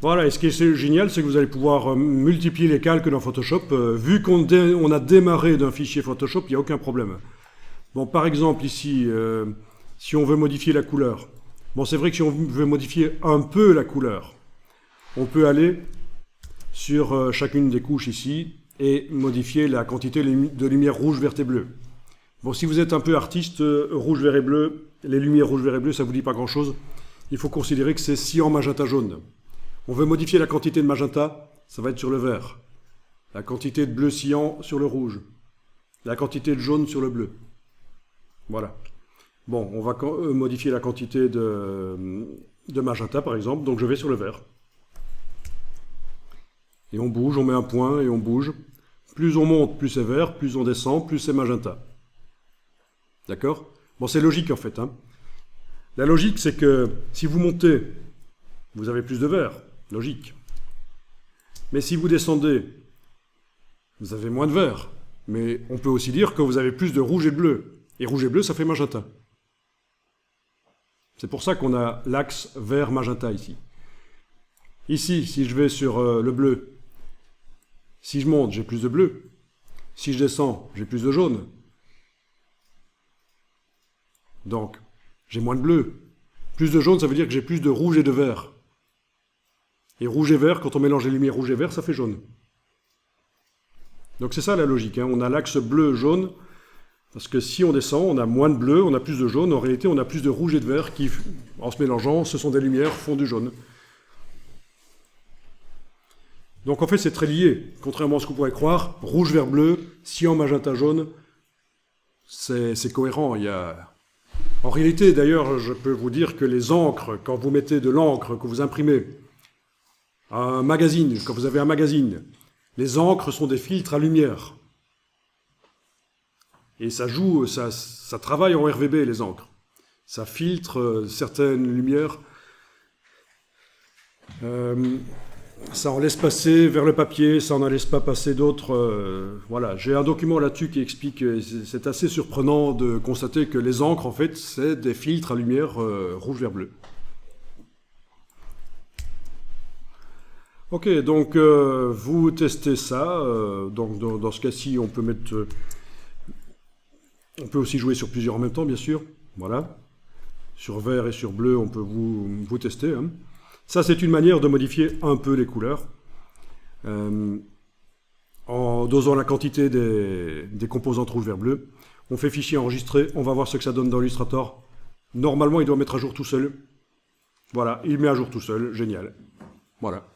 Voilà, et ce qui est génial, c'est que vous allez pouvoir multiplier les calques dans Photoshop. Vu qu'on a démarré d'un fichier Photoshop, il n'y a aucun problème. Bon, par exemple, ici, si on veut modifier la couleur. Bon, c'est vrai que si on veut modifier un peu la couleur, on peut aller sur chacune des couches ici et modifier la quantité de lumière rouge, verte et bleue. Bon, si vous êtes un peu artiste, rouge, vert et bleu, les lumières rouge, vert et bleu, ça ne vous dit pas grand-chose. Il faut considérer que c'est cyan, magenta, jaune. On veut modifier la quantité de magenta, ça va être sur le vert. La quantité de bleu cyan sur le rouge. La quantité de jaune sur le bleu. Voilà. Bon, on va modifier la quantité de magenta, par exemple. Donc je vais sur le vert. Et on bouge, on met un point et on bouge. Plus on monte, plus c'est vert. Plus on descend, plus c'est magenta. D'accord? Bon, c'est logique en fait. Hein. La logique, c'est que si vous montez, vous avez plus de vert. Logique. Mais si vous descendez, vous avez moins de vert. Mais on peut aussi dire que vous avez plus de rouge et de bleu. Et rouge et bleu, ça fait magenta. C'est pour ça qu'on a l'axe vert-magenta ici. Ici, si je vais sur le bleu, si je monte, j'ai plus de bleu. Si je descends, j'ai plus de jaune. Donc, j'ai moins de bleu. Plus de jaune, ça veut dire que j'ai plus de rouge et de vert. Et rouge et vert, quand on mélange les lumières rouge et vert, ça fait jaune. Donc c'est ça la logique. Hein. On a l'axe bleu-jaune, parce que si on descend, on a moins de bleu, on a plus de jaune. En réalité, on a plus de rouge et de vert qui, en se mélangeant, ce sont des lumières, font du jaune. Donc en fait, c'est très lié. Contrairement à ce qu'on pourrait croire, rouge, vert, bleu, cyan, magenta, jaune, c'est cohérent. En réalité, d'ailleurs, je peux vous dire que les encres, quand vous mettez de l'encre que vous imprimez, un magazine, quand vous avez un magazine, les encres sont des filtres à lumière. Et ça joue, ça travaille en RVB, les encres. Ça filtre certaines lumières. Ça en laisse passer vers le papier, ça n'en laisse pas passer d'autres. Voilà, j'ai un document là-dessus qui explique, c'est assez surprenant de constater que les encres, en fait, c'est des filtres à lumière rouge, vert, bleu. Ok, donc vous testez ça. Donc dans ce cas-ci, on peut mettre, on peut aussi jouer sur plusieurs en même temps, bien sûr. Voilà, sur vert et sur bleu, on peut vous tester. Hein. Ça, c'est une manière de modifier un peu les couleurs en dosant la quantité des composantes rouge, vert, bleu. On fait fichier enregistré. On va voir ce que ça donne dans Illustrator. Normalement, il doit mettre à jour tout seul. Voilà, il met à jour tout seul. Génial. Voilà.